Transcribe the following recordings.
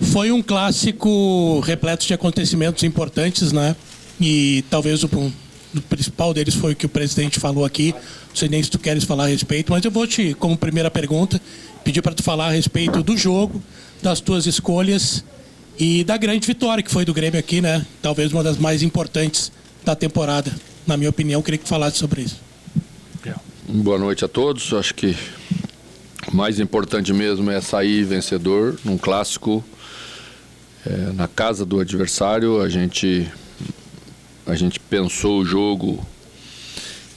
Foi um clássico repleto de acontecimentos importantes, né? E talvez o principal deles foi o que o presidente falou aqui. Não sei nem se tu queres falar a respeito, mas eu vou te, como primeira pergunta, pedir para tu falar a respeito do jogo, das tuas escolhas e da grande vitória que foi do Grêmio aqui, né? Talvez uma das mais importantes da temporada. Na minha opinião, queria que tu falasse sobre isso. Boa noite a todos. Acho que o mais importante mesmo é sair vencedor num clássico na casa do adversário. A gente pensou o jogo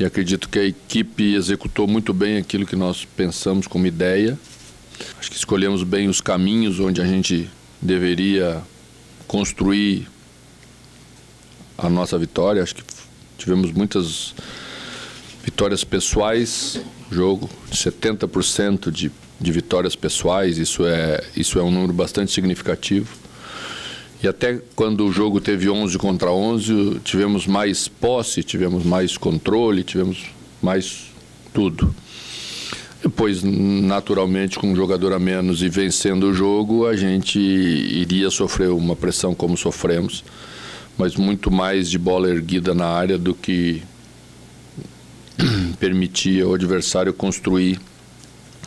e acredito que a equipe executou muito bem aquilo que nós pensamos como ideia. Acho que escolhemos bem os caminhos onde a gente deveria construir a nossa vitória. Acho que tivemos muitas vitórias pessoais, jogo de 70% de vitórias pessoais, isso é um número bastante significativo. E até quando o jogo teve 11 contra 11, tivemos mais posse, tivemos mais controle, tivemos mais tudo. Depois, naturalmente, com um jogador a menos e vencendo o jogo, a gente iria sofrer uma pressão como sofremos, mas muito mais de bola erguida na área do que permitia o adversário construir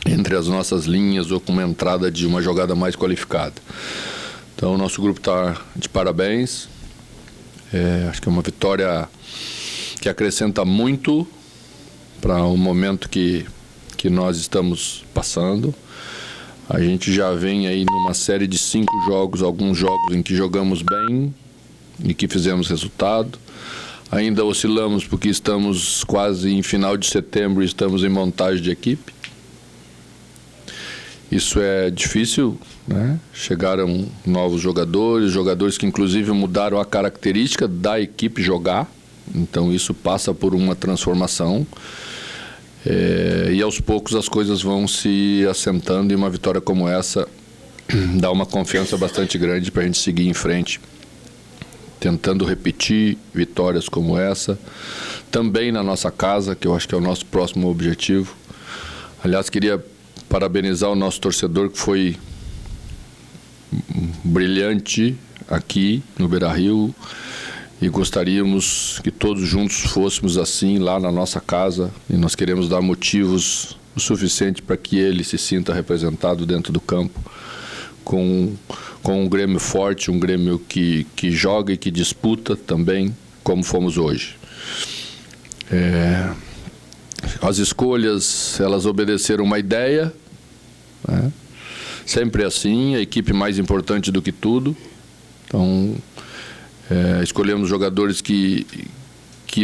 entre as nossas linhas ou com uma entrada de uma jogada mais qualificada. Então, o nosso grupo está de parabéns. Acho que é uma vitória que acrescenta muito para o momento que nós estamos passando. A gente já vem aí numa série de 5 jogos, alguns jogos em que jogamos bem e que fizemos resultado. Ainda oscilamos porque estamos quase em final de setembro e estamos em montagem de equipe. Isso é difícil, né? Chegaram novos jogadores que inclusive mudaram a característica da equipe jogar. Então isso passa por uma transformação. E aos poucos as coisas vão se assentando e uma vitória como essa dá uma confiança bastante grande para a gente seguir em frente, tentando repetir vitórias como essa, também na nossa casa, que eu acho que é o nosso próximo objetivo. Aliás, queria parabenizar o nosso torcedor, que foi brilhante aqui no Beira-Rio, e gostaríamos que todos juntos fôssemos assim lá na nossa casa, e nós queremos dar motivos o suficiente para que ele se sinta representado dentro do campo, com um Grêmio forte, um Grêmio que joga e que disputa também, como fomos hoje. As escolhas, elas obedeceram uma ideia, né? Sempre assim, a equipe mais importante do que tudo. Então, escolhemos jogadores que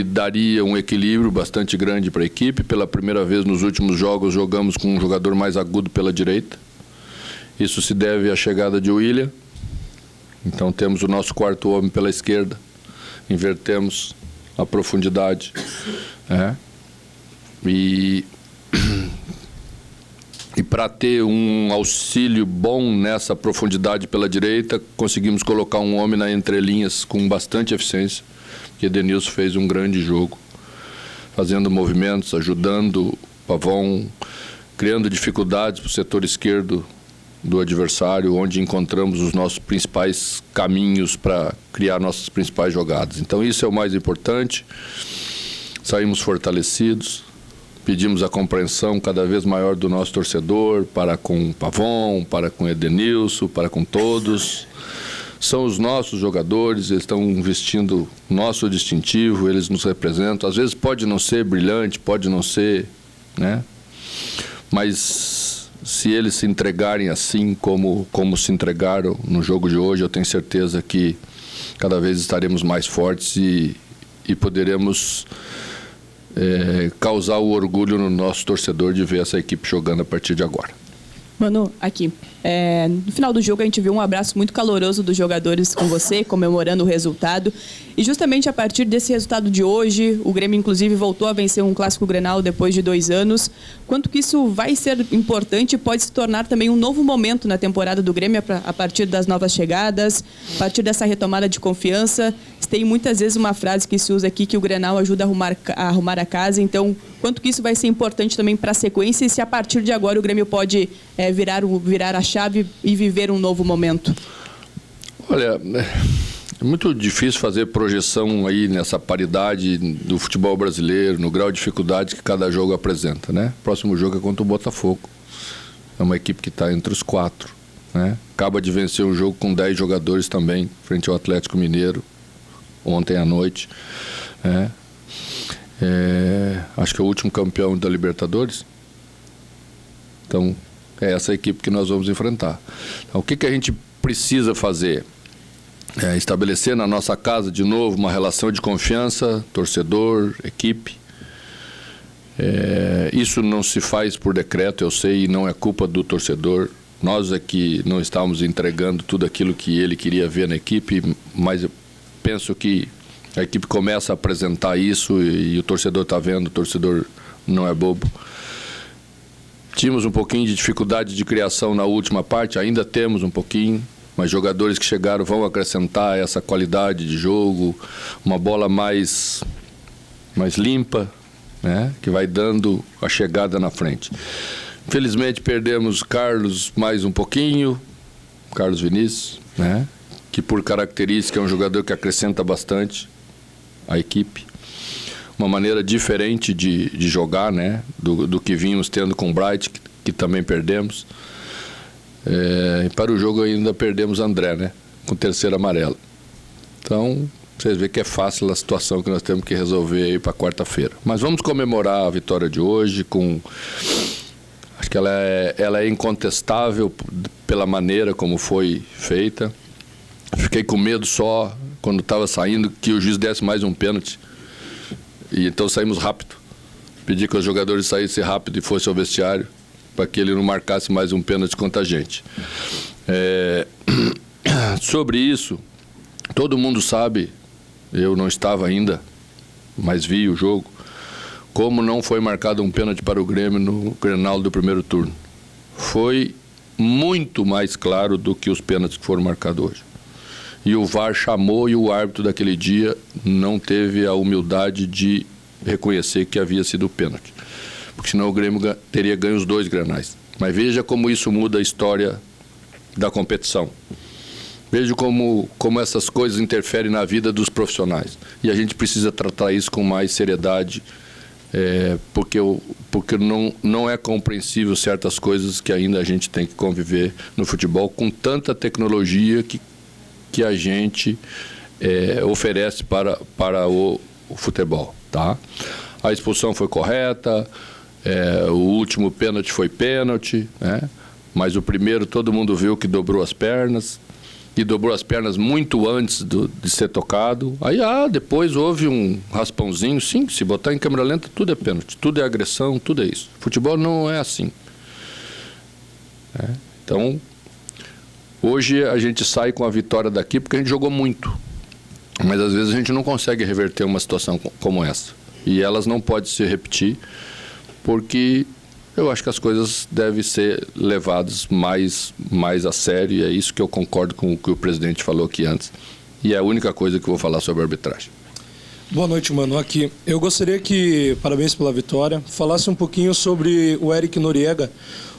dariam um equilíbrio bastante grande para a equipe. Pela primeira vez nos últimos jogos, jogamos com um jogador mais agudo pela direita. Isso se deve à chegada de William. Então temos o nosso quarto homem pela esquerda. Invertemos a profundidade. E para ter um auxílio bom nessa profundidade pela direita, conseguimos colocar um homem na entrelinhas com bastante eficiência, que Edenilson fez um grande jogo, fazendo movimentos, ajudando o Pavão, criando dificuldades para o setor esquerdo do adversário, onde encontramos os nossos principais caminhos para criar nossas principais jogadas. Então isso é o mais importante. Saímos fortalecidos, pedimos a compreensão cada vez maior do nosso torcedor, para com o Pavão, para com o Edenilson, para com todos. São os nossos jogadores, eles estão vestindo nosso distintivo, eles nos representam. Às vezes pode não ser brilhante, pode não ser, né? Mas se eles se entregarem assim como se entregaram no jogo de hoje, eu tenho certeza que cada vez estaremos mais fortes e poderemos causar o orgulho no nosso torcedor de ver essa equipe jogando a partir de agora. Manu, aqui, no final do jogo a gente viu um abraço muito caloroso dos jogadores com você, comemorando o resultado. E justamente a partir desse resultado de hoje, o Grêmio inclusive voltou a vencer um clássico Grenal depois de 2 anos. Quanto que isso vai ser importante e pode se tornar também um novo momento na temporada do Grêmio a partir das novas chegadas, a partir dessa retomada de confiança. Tem muitas vezes uma frase que se usa aqui, que o Grenal ajuda a arrumar a casa. Então, quanto que isso vai ser importante também para a sequência e se a partir de agora o Grêmio pode virar a chave e viver um novo momento? Olha, é muito difícil fazer projeção aí nessa paridade do futebol brasileiro, no grau de dificuldade que cada jogo apresenta, né? O próximo jogo é contra o Botafogo. É uma equipe que está entre os 4, né? Acaba de vencer um jogo com 10 jogadores também, frente ao Atlético Mineiro, ontem à noite, né? Acho que é o último campeão da Libertadores. Então, é essa equipe que nós vamos enfrentar. Então, o que a gente precisa fazer? Estabelecer na nossa casa, de novo, uma relação de confiança, torcedor, equipe. Isso não se faz por decreto, eu sei, e não é culpa do torcedor. Nós aqui não estamos entregando tudo aquilo que ele queria ver na equipe, mas eu penso que a equipe começa a apresentar isso e o torcedor está vendo, o torcedor não é bobo. Tínhamos um pouquinho de dificuldade de criação na última parte, ainda temos um pouquinho, mas jogadores que chegaram vão acrescentar essa qualidade de jogo, uma bola mais limpa, né, que vai dando a chegada na frente. Infelizmente perdemos Carlos mais um pouquinho, Carlos Vinícius, né, que por característica é um jogador que acrescenta bastante à equipe. Uma maneira diferente de jogar, né, do que vínhamos tendo com o Bright, que também perdemos. E para o jogo ainda perdemos André, né, com o terceiro amarelo. Então, vocês veem que é fácil a situação que nós temos que resolver aí para quarta-feira. Mas vamos comemorar a vitória de hoje com... Acho que ela é incontestável pela maneira como foi feita. Fiquei com medo só quando estava saindo que o juiz desse mais um pênalti. E então saímos rápido. Pedi que os jogadores saíssem rápido e fossem ao vestiário para que ele não marcasse mais um pênalti contra a gente. Sobre isso, todo mundo sabe, eu não estava ainda, mas vi o jogo, como não foi marcado um pênalti para o Grêmio no Grenal do primeiro turno. Foi muito mais claro do que os pênaltis que foram marcados hoje. E o VAR chamou e o árbitro daquele dia não teve a humildade de reconhecer que havia sido pênalti. Porque senão o Grêmio teria ganho os 2 grenais. Mas veja como isso muda a história da competição. Veja como essas coisas interferem na vida dos profissionais. E a gente precisa tratar isso com mais seriedade, porque não é compreensível certas coisas que ainda a gente tem que conviver no futebol com tanta tecnologia que a gente oferece para o futebol, tá? A expulsão foi correta, o último pênalti foi pênalti, né? Mas o primeiro todo mundo viu que dobrou as pernas, e dobrou as pernas muito antes de ser tocado. Aí depois houve um raspãozinho, sim, se botar em câmera lenta tudo é pênalti, tudo é agressão, tudo é isso. Futebol não é assim. Então... Hoje a gente sai com a vitória daqui porque a gente jogou muito, mas às vezes a gente não consegue reverter uma situação como essa. E elas não podem se repetir, porque eu acho que as coisas devem ser levadas mais a sério, e é isso que eu concordo com o que o presidente falou aqui antes. E é a única coisa que eu vou falar sobre a arbitragem. Boa noite, mano. Aqui. Eu gostaria que, parabéns pela vitória, falasse um pouquinho sobre o Eric Noriega.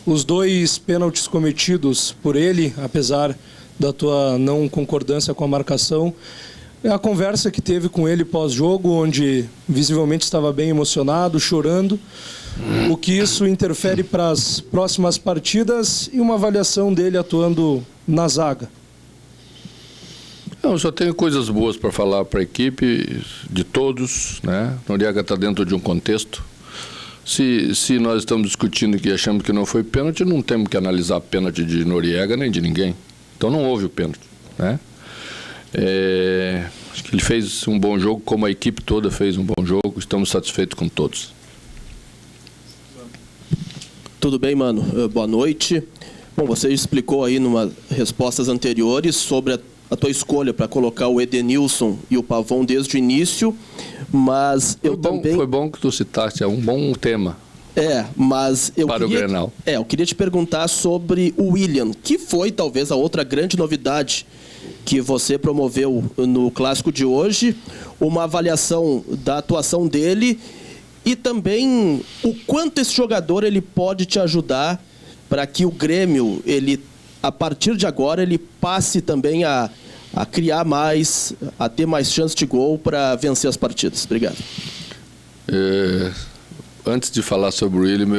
Os 2 pênaltis cometidos por ele, apesar da tua não concordância com a marcação, a conversa que teve com ele pós-jogo, onde visivelmente estava bem emocionado, chorando, o que isso interfere para as próximas partidas e uma avaliação dele atuando na zaga. Eu só tenho coisas boas para falar para a equipe, de todos, né? Noriega está dentro de um contexto. Se nós estamos discutindo que achamos que não foi pênalti, não temos que analisar a pênalti de Noriega nem de ninguém. Então não houve o pênalti, né? Acho que ele fez um bom jogo, como a equipe toda fez um bom jogo. Estamos satisfeitos com todos. Tudo bem, mano? Boa noite. Bom, você explicou aí numa respostas anteriores sobre a tua escolha para colocar o Edenilson e o Pavão desde o início, mas Foi bom que tu citaste, é um bom tema. Mas eu para o Grenal. Eu queria te perguntar sobre o William, que foi talvez a outra grande novidade que você promoveu no Clássico de hoje, uma avaliação da atuação dele e também o quanto esse jogador ele pode te ajudar para que o Grêmio, a partir de agora, ele passe também a a criar mais, a ter mais chance de gol para vencer as partidas? Obrigado. Antes de falar sobre o William,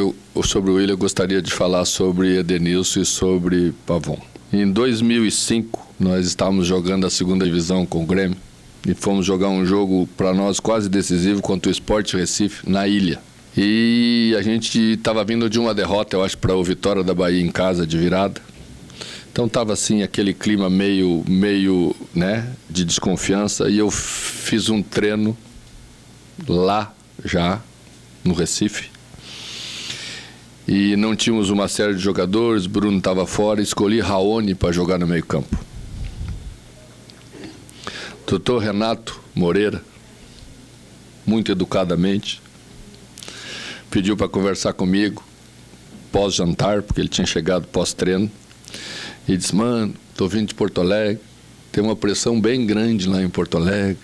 eu gostaria de falar sobre Edenilson e sobre Pavon. Em 2005, nós estávamos jogando a segunda divisão com o Grêmio e fomos jogar um jogo, para nós, quase decisivo contra o Sport Recife, na ilha. E a gente estava vindo de uma derrota, eu acho, para o Vitória da Bahia em casa, de virada. Então estava assim, aquele clima meio, né, de desconfiança. E eu fiz um treino lá, já, no Recife. E não tínhamos uma série de jogadores, Bruno estava fora, escolhi Raoni para jogar no meio campo. Doutor Renato Moreira, muito educadamente, pediu para conversar comigo pós-jantar, porque ele tinha chegado pós-treino, e disse: mano, tô vindo de Porto Alegre, tem uma pressão bem grande lá em Porto Alegre,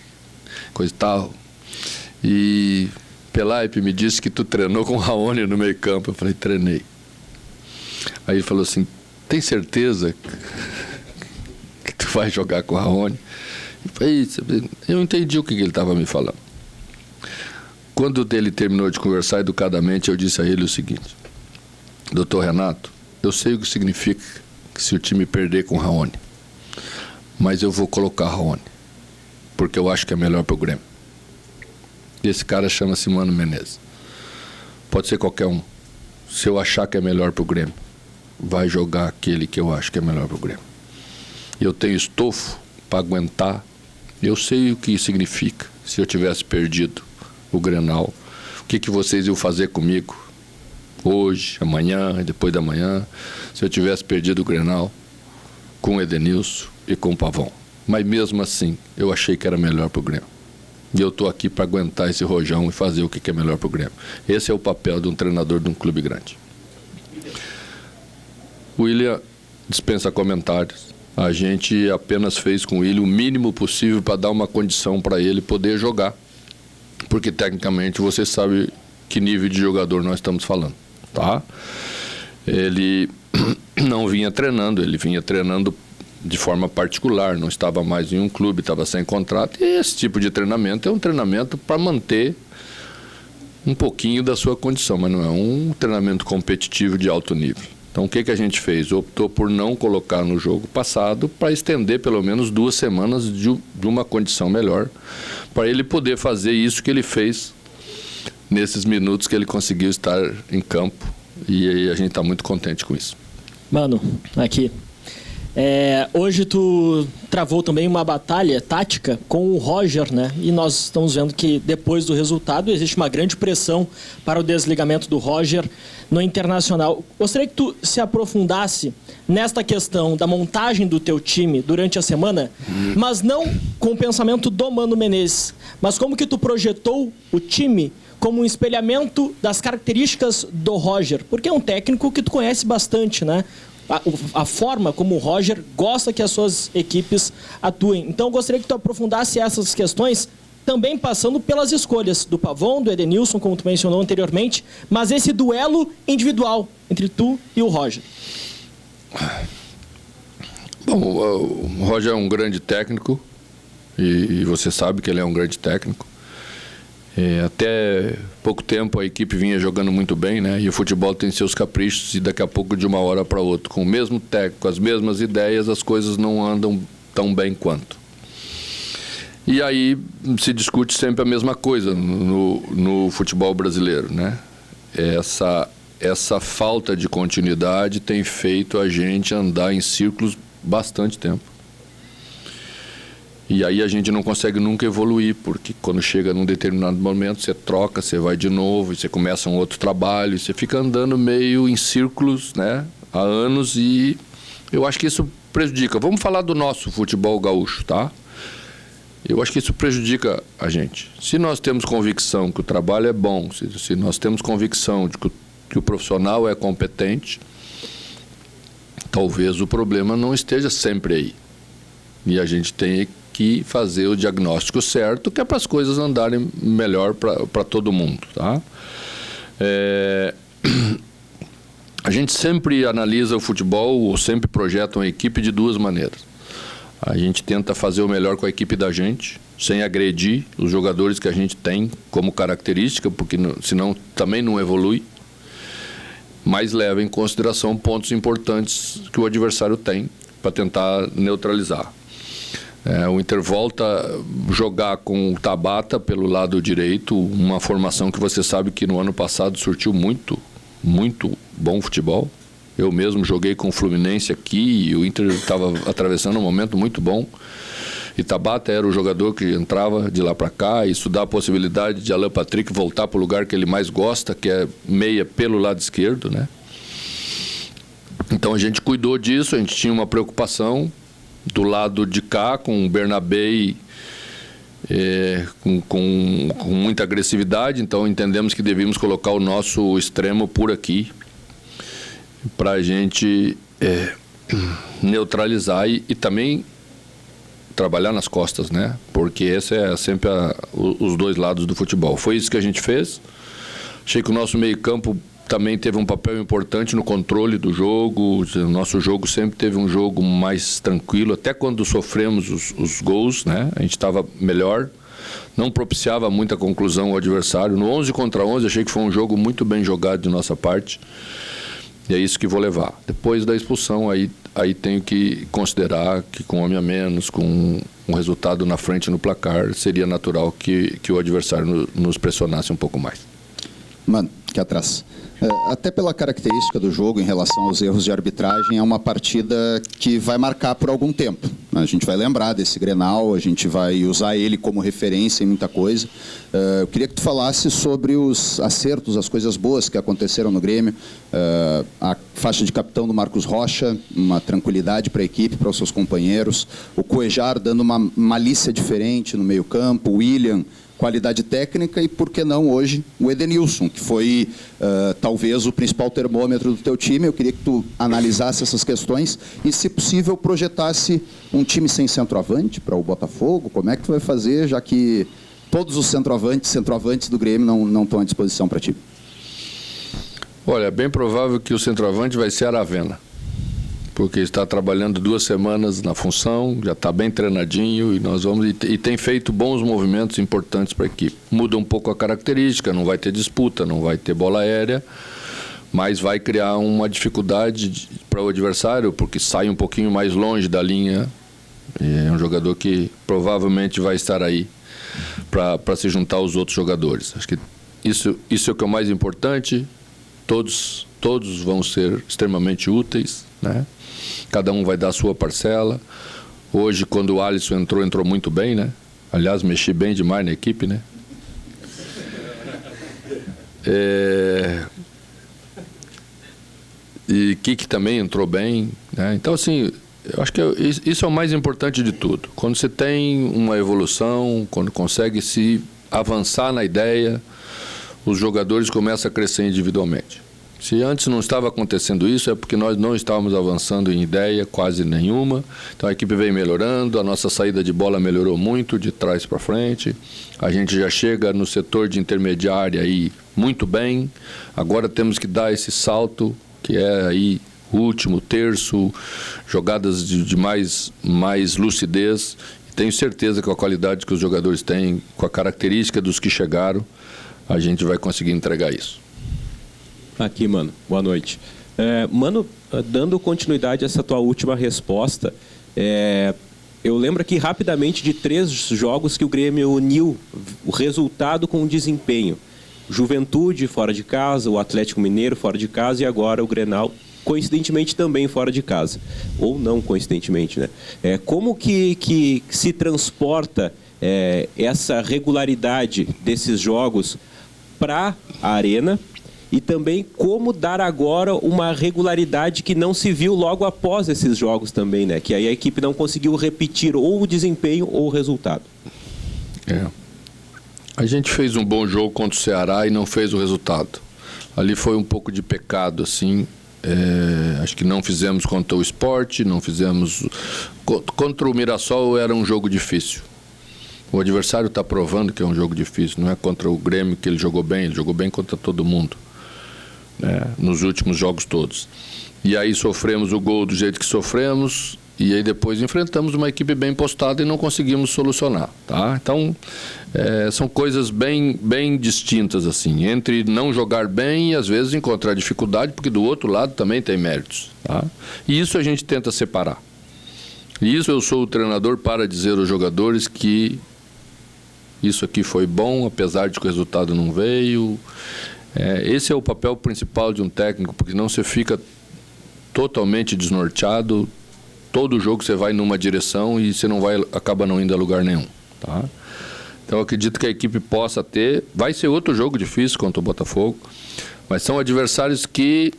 coisa e tal, e Pelaipe me disse que tu treinou com o Raoni no meio campo. Eu falei: treinei. Aí ele falou assim: tem certeza que tu vai jogar com o Raoni? Eu entendi o que ele estava me falando. Quando ele terminou de conversar educadamente, eu disse a ele o seguinte: doutor Renato, eu sei o que significa que se o time perder com o Raoni, mas eu vou colocar Raoni, porque eu acho que é melhor para o Grêmio. Esse cara chama-se Mano Menezes. Pode ser qualquer um. Se eu achar que é melhor para o Grêmio, vai jogar aquele que eu acho que é melhor para o Grêmio. Eu tenho estofo para aguentar. Eu sei o que significa. Se eu tivesse perdido o Grenal, o que vocês iam fazer comigo hoje, amanhã, depois da manhã, se eu tivesse perdido o Grenal com o Edenilson e com o Pavon. Mas mesmo assim, eu achei que era melhor para o Grêmio. E eu estou aqui para aguentar esse rojão e fazer o que é melhor para o Grêmio. Esse é o papel de um treinador de um clube grande. O William dispensa comentários. A gente apenas fez com o William o mínimo possível para dar uma condição para ele poder jogar. Porque, tecnicamente, você sabe que nível de jogador nós estamos falando, tá? Ele não vinha treinando, ele vinha treinando de forma particular, não estava mais em um clube, estava sem contrato. E esse tipo de treinamento é um treinamento para manter um pouquinho da sua condição, mas não é um treinamento competitivo de alto nível. Então, o que a gente fez? Optou por não colocar no jogo passado para estender pelo menos 2 semanas de uma condição melhor, para ele poder fazer isso que ele fez nesses minutos que ele conseguiu estar em campo. E aí a gente está muito contente com isso. Mano, aqui. Hoje tu travou também uma batalha tática com o Roger, né? E nós estamos vendo que depois do resultado existe uma grande pressão para o desligamento do Roger no Internacional. Gostaria que tu se aprofundasse nesta questão da montagem do teu time durante a semana, mas não com o pensamento do Mano Menezes, mas como que tu projetou o time como um espelhamento das características do Roger, porque é um técnico que tu conhece bastante, né? A forma como o Roger gosta que as suas equipes atuem. Então, eu gostaria que tu aprofundasse essas questões, também passando pelas escolhas do Pavon, do Edenilson, como tu mencionou anteriormente, mas esse duelo individual entre tu e o Roger. Bom, o Roger é um grande técnico, e você sabe que ele é um grande técnico. Até pouco tempo a equipe vinha jogando muito bem, né? E o futebol tem seus caprichos e daqui a pouco, de uma hora para outra, com o mesmo técnico, as mesmas ideias, as coisas não andam tão bem quanto. E aí se discute sempre a mesma coisa no futebol brasileiro, né? Essa falta de continuidade tem feito a gente andar em círculos bastante tempo. E aí a gente não consegue nunca evoluir, porque quando chega num determinado momento, você troca, você vai de novo, você começa um outro trabalho, e você fica andando meio em círculos, né, há anos, e eu acho que isso prejudica. Vamos falar do nosso futebol gaúcho, tá? Eu acho que isso prejudica a gente. Se nós temos convicção que o trabalho é bom, se nós temos convicção de que o profissional é competente, talvez o problema não esteja sempre aí. E a gente tem que fazer o diagnóstico certo, que é para as coisas andarem melhor para todo mundo, tá? A gente sempre analisa o futebol, ou sempre projeta uma equipe de 2 maneiras. A gente tenta fazer o melhor com a equipe da gente, sem agredir os jogadores que a gente tem como característica, porque senão também não evolui, mas leva em consideração pontos importantes que o adversário tem para tentar neutralizar. O Inter volta a jogar com o Tabata pelo lado direito, uma formação que você sabe que no ano passado surtiu muito bom futebol. Eu mesmo joguei com o Fluminense aqui e o Inter estava atravessando um momento muito bom. E Tabata era o jogador que entrava de lá para cá, e isso dá a possibilidade de Alan Patrick voltar para o lugar que ele mais gosta, que é meia pelo lado esquerdo, né? Então a gente cuidou disso, a gente tinha uma preocupação do lado de cá, com o Bernabé com muita agressividade, então entendemos que devíamos colocar o nosso extremo por aqui, para a gente neutralizar e também trabalhar nas costas, né? Porque esse é sempre os dois lados do futebol. Foi isso que a gente fez. Achei que o nosso meio-campo também teve um papel importante no controle do jogo. O nosso jogo sempre teve um jogo mais tranquilo, até quando sofremos os gols, né? A gente estava melhor, não propiciava muita conclusão ao adversário. No 11 contra 11, achei que foi um jogo muito bem jogado de nossa parte. E é isso que vou levar. Depois da expulsão, aí tenho que considerar que com um homem a menos, com um resultado na frente no placar, seria natural que o adversário nos pressionasse um pouco mais. Mano, aqui atrás. Até pela característica do jogo em relação aos erros de arbitragem, é uma partida que vai marcar por algum tempo. A gente vai lembrar desse Grenal, a gente vai usar ele como referência em muita coisa. Eu queria que tu falasse sobre os acertos, as coisas boas que aconteceram no Grêmio. A faixa de capitão do Marcos Rocha, uma tranquilidade para a equipe, para os seus companheiros. O Cuejar dando uma malícia diferente no meio-campo. O William, qualidade técnica, e por que não hoje o Edenilson, que foi talvez o principal termômetro do teu time. Eu queria que tu analisasse essas questões e, se possível, projetasse um time sem centroavante para o Botafogo. Como é que tu vai fazer, já que todos os centroavantes do Grêmio não estão à disposição para ti? Olha, é bem provável que o centroavante vai ser Aravena, porque está trabalhando 2 semanas na função, já está bem treinadinho e tem feito bons movimentos importantes para a equipe. Muda um pouco a característica, não vai ter disputa, não vai ter bola aérea, mas vai criar uma dificuldade para o adversário, porque sai um pouquinho mais longe da linha. É um jogador que provavelmente vai estar aí para se juntar aos outros jogadores. Acho que isso é o que é o mais importante. Todos vão ser extremamente úteis, né? Cada um vai dar a sua parcela. Hoje, quando o Alisson entrou muito bem, né? Aliás, mexi bem demais na equipe, né? E Kiki também entrou bem, né? Então, assim, eu acho que isso é o mais importante de tudo. Quando você tem uma evolução, quando consegue se avançar na ideia, os jogadores começam a crescer individualmente. Se antes não estava acontecendo isso, é porque nós não estávamos avançando em ideia quase nenhuma. Então a equipe vem melhorando, a nossa saída de bola melhorou muito, de trás para frente. A gente já chega no setor de intermediária aí muito bem. Agora temos que dar esse salto, que é aí o último terço, jogadas de mais lucidez. E tenho certeza que com a qualidade que os jogadores têm, com a característica dos que chegaram, a gente vai conseguir entregar isso. Aqui, Mano. Boa noite. Mano, dando continuidade a essa tua última resposta, eu lembro aqui rapidamente de 3 jogos que o Grêmio uniu o resultado com o desempenho. Juventude fora de casa, o Atlético Mineiro fora de casa e agora o Grenal, coincidentemente também fora de casa. Ou não coincidentemente, né? Como que se transporta essa regularidade desses jogos para a Arena? E também como dar agora uma regularidade que não se viu logo após esses jogos também, né? Que aí a equipe não conseguiu repetir ou o desempenho ou o resultado. A gente fez um bom jogo contra o Ceará e não fez o resultado. Ali foi um pouco de pecado, assim. Acho que não fizemos contra o Sport, não fizemos... Contra o Mirassol era um jogo difícil. O adversário está provando que é um jogo difícil. Não é contra o Grêmio que ele jogou bem contra todo mundo, né, nos últimos jogos todos. E aí sofremos o gol do jeito que sofremos, E aí depois enfrentamos uma equipe bem postada e não conseguimos solucionar, tá? Então, são coisas bem distintas, assim, entre não jogar bem e às vezes encontrar dificuldade, porque do outro lado também tem méritos, tá? E isso a gente tenta separar. E isso eu sou o treinador para dizer aos jogadores que isso aqui foi bom, apesar de que o resultado não veio. Esse é o papel principal de um técnico, porque não você fica totalmente desnorteado. Todo jogo você vai numa direção e você acaba não indo a lugar nenhum, tá? Então eu acredito que a equipe possa ter, vai ser outro jogo difícil contra o Botafogo, mas são adversários que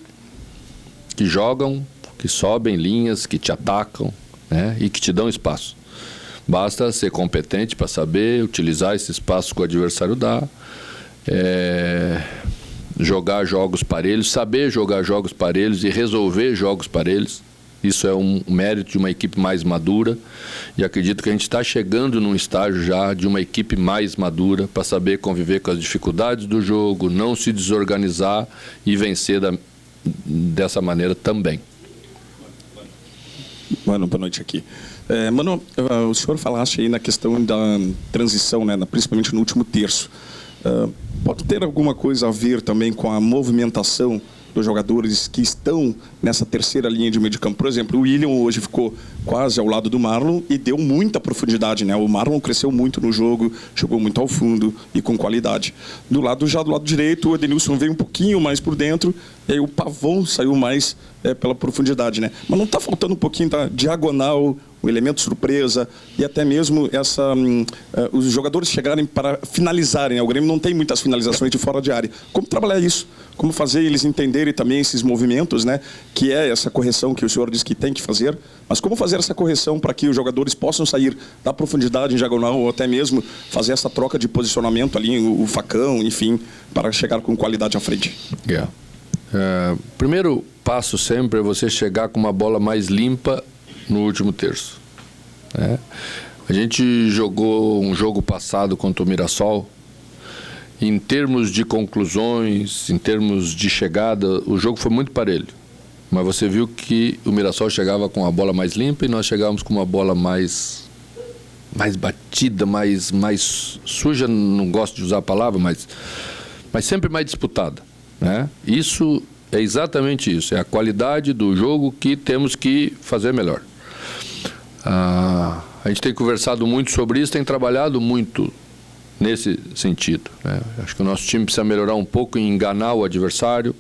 jogam, que sobem linhas, que te atacam, né? E que te dão espaço. Basta ser competente para saber utilizar esse espaço que o adversário dá, jogar jogos parelhos, saber jogar jogos parelhos e resolver jogos parelhos. Isso é um mérito de uma equipe mais madura e acredito que a gente está chegando num estágio já de uma equipe mais madura para saber conviver com as dificuldades do jogo, não se desorganizar e vencer dessa maneira também. Mano, boa noite aqui. Mano, o senhor falaste aí na questão da transição, né, principalmente no último terço. Pode ter alguma coisa a ver também com a movimentação dos jogadores que estão nessa terceira linha de meio de campo? Por exemplo, o William hoje ficou quase ao lado do Marlon e deu muita profundidade, né? O Marlon cresceu muito no jogo, jogou muito ao fundo e com qualidade. Do lado direito, o Edenilson veio um pouquinho mais por dentro e aí o Pavon saiu mais pela profundidade, né? Mas não está faltando um pouquinho da diagonal, o elemento surpresa e até mesmo os jogadores chegarem para finalizarem, né? O Grêmio não tem muitas finalizações de fora de área. Como trabalhar isso? Como fazer eles entenderem também esses movimentos, né? Que é essa correção que o senhor diz que tem que fazer, mas como fazer essa correção para que os jogadores possam sair da profundidade em diagonal ou até mesmo fazer essa troca de posicionamento ali, o facão, enfim, para chegar com qualidade à frente? Primeiro passo sempre é você chegar com uma bola mais limpa no último terço. A gente jogou um jogo passado contra o Mirassol. Em termos de conclusões, em termos de chegada, o jogo foi muito parelho. Mas você viu que o Mirassol chegava com a bola mais limpa e nós chegávamos com uma bola mais batida, mais suja, não gosto de usar a palavra, mas sempre mais disputada, né? Isso é exatamente isso, é a qualidade do jogo que temos que fazer melhor. A gente tem conversado muito sobre isso, tem trabalhado muito nesse sentido, né? Acho que o nosso time precisa melhorar um pouco em enganar o adversário.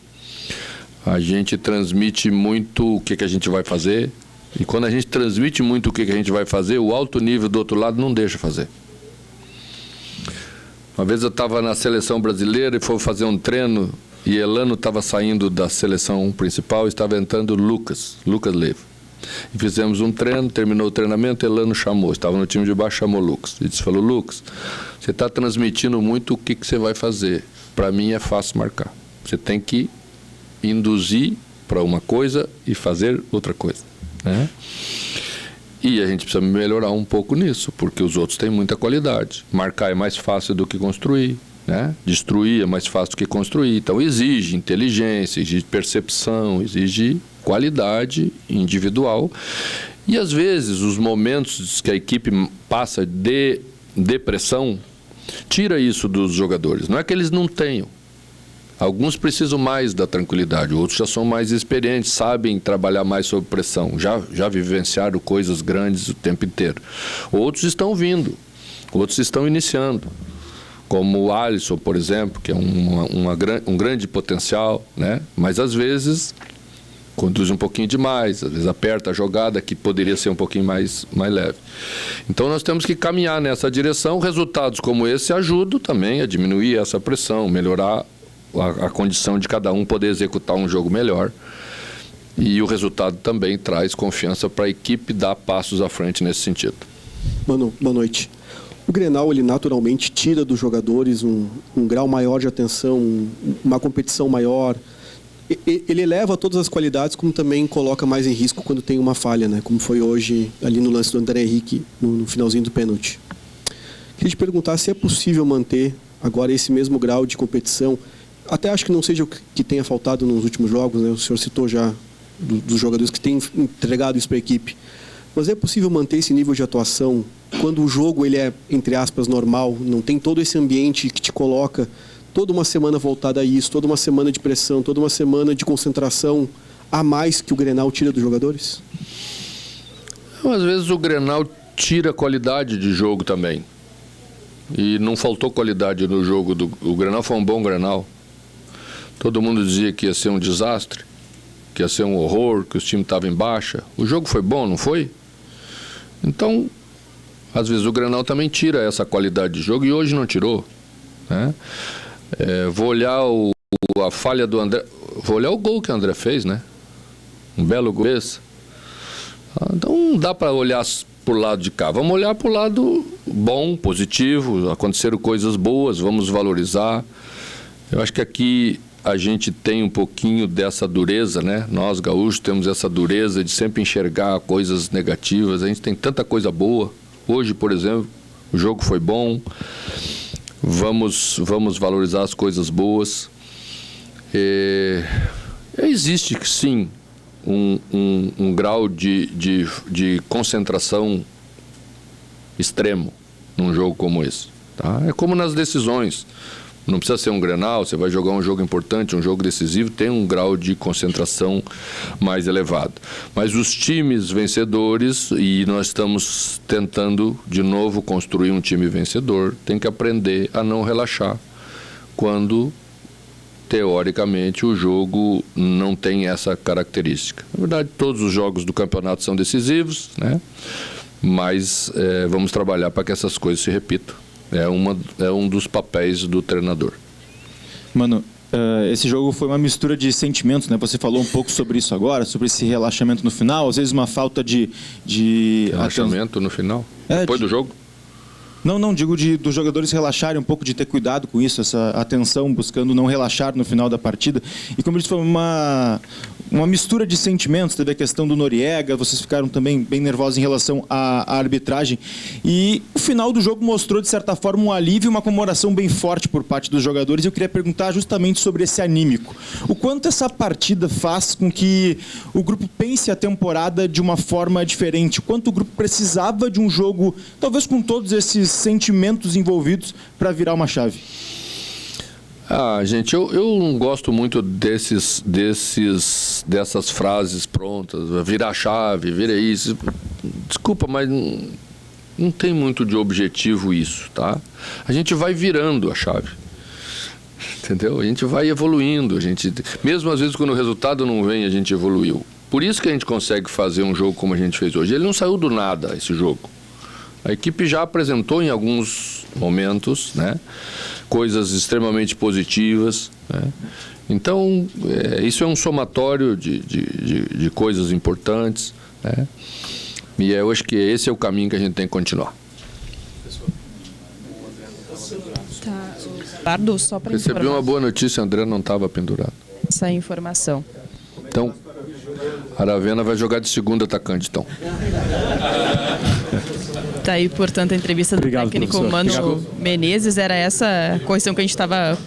A gente transmite muito o que a gente vai fazer. E quando a gente transmite muito o que a gente vai fazer, o alto nível do outro lado não deixa fazer. Uma vez eu estava na seleção brasileira e fui fazer um treino e Elano estava saindo da seleção principal e estava entrando Lucas Leiva. E fizemos um treino, terminou o treinamento, Elano chamou, estava no time de baixo, chamou Lucas. E disse, falou, Lucas, você está transmitindo muito o que você vai fazer. Para mim é fácil marcar. Você tem que induzir para uma coisa e fazer outra coisa, né? E a gente precisa melhorar um pouco nisso, porque os outros têm muita qualidade. Marcar é mais fácil do que construir, né? Destruir é mais fácil do que construir. Então exige inteligência, exige percepção, exige qualidade individual. E às vezes os momentos que a equipe passa de pressão tira isso dos jogadores. Não é que eles não tenham. Alguns precisam mais da tranquilidade, outros já são mais experientes, sabem trabalhar mais sob pressão, já vivenciaram coisas grandes o tempo inteiro. Outros estão vindo, outros estão iniciando, como o Alisson, por exemplo, que é um grande potencial, né? Mas às vezes conduz um pouquinho demais, às vezes aperta a jogada que poderia ser um pouquinho mais leve. Então nós temos que caminhar nessa direção. Resultados como esse ajudam também a diminuir essa pressão, melhorar a condição de cada um poder executar um jogo melhor. E o resultado também traz confiança para a equipe dar passos à frente nesse sentido. Mano, boa noite. O Grenal, ele naturalmente tira dos jogadores um grau maior de atenção, uma competição maior. Ele eleva todas as qualidades, como também coloca mais em risco quando tem uma falha, né? Como foi hoje ali no lance do André Henrique, no finalzinho do pênalti. Queria te perguntar se é possível manter agora esse mesmo grau de competição. Até acho que não seja o que tenha faltado nos últimos jogos, né? O senhor citou já dos jogadores que têm entregado isso para a equipe. Mas é possível manter esse nível de atuação quando o jogo ele é, entre aspas, normal, não tem todo esse ambiente que te coloca toda uma semana voltada a isso, toda uma semana de pressão, toda uma semana de concentração a mais que o Grenal tira dos jogadores? Às vezes o Grenal tira a qualidade de jogo também. E não faltou qualidade no jogo. O Grenal foi um bom Grenal. Todo mundo dizia que ia ser um desastre, que ia ser um horror, que os times estavam em baixa. O jogo foi bom, não foi? Então, às vezes o Grenal também tira essa qualidade de jogo e hoje não tirou, né? Vou olhar a falha do André, vou olhar o gol que o André fez, né? Um belo gol esse. Então não dá para olhar por lado de cá, vamos olhar por lado bom, positivo, aconteceram coisas boas, vamos valorizar. Eu acho que aqui a gente tem um pouquinho dessa dureza, né? Nós, gaúchos, temos essa dureza de sempre enxergar coisas negativas. A gente tem tanta coisa boa. Hoje, por exemplo, o jogo foi bom. Vamos valorizar as coisas boas. Existe, sim, um grau de concentração extremo num jogo como esse. Tá? É como nas decisões. Não precisa ser um Grenal, você vai jogar um jogo importante, um jogo decisivo, tem um grau de concentração mais elevado. Mas os times vencedores, e nós estamos tentando de novo construir um time vencedor, tem que aprender a não relaxar quando, teoricamente, o jogo não tem essa característica. Na verdade, todos os jogos do campeonato são decisivos, né? Mas vamos trabalhar para que essas coisas se repitam. É um dos papéis do treinador. Mano, esse jogo foi uma mistura de sentimentos, né? Você falou um pouco sobre isso agora, sobre esse relaxamento no final, às vezes uma falta de relaxamento no final? Depois do jogo? Não, digo dos jogadores relaxarem um pouco, de ter cuidado com isso, essa atenção, buscando não relaxar no final da partida. E como eu disse, foi uma mistura de sentimentos. Teve a questão do Noriega, vocês ficaram também bem nervosos em relação à arbitragem. E o final do jogo mostrou, de certa forma, um alívio e uma comemoração bem forte por parte dos jogadores. Eu queria perguntar justamente sobre esse anímico. O quanto essa partida faz com que o grupo pense a temporada de uma forma diferente? O quanto o grupo precisava de um jogo, talvez com todos esses sentimentos envolvidos, para virar uma chave? Gente, eu não gosto muito dessas frases prontas, virar a chave, vira isso. Desculpa, mas não tem muito de objetivo isso, tá? A gente vai virando a chave, entendeu? A gente vai evoluindo, mesmo às vezes quando o resultado não vem, a gente evoluiu. Por isso que a gente consegue fazer um jogo como a gente fez hoje. Ele não saiu do nada, esse jogo. A equipe já apresentou em alguns momentos, né, coisas extremamente positivas, né? Então, isso é um somatório de coisas importantes, né? E eu acho que esse é o caminho que a gente tem que continuar. Tá. Pardo, só para Recebi uma boa notícia, André não estava pendurado. Essa informação. Então, Aravena vai jogar de segundo atacante, então. Tá aí, portanto, a entrevista do técnico Mano Menezes. Era essa a correção que a gente estava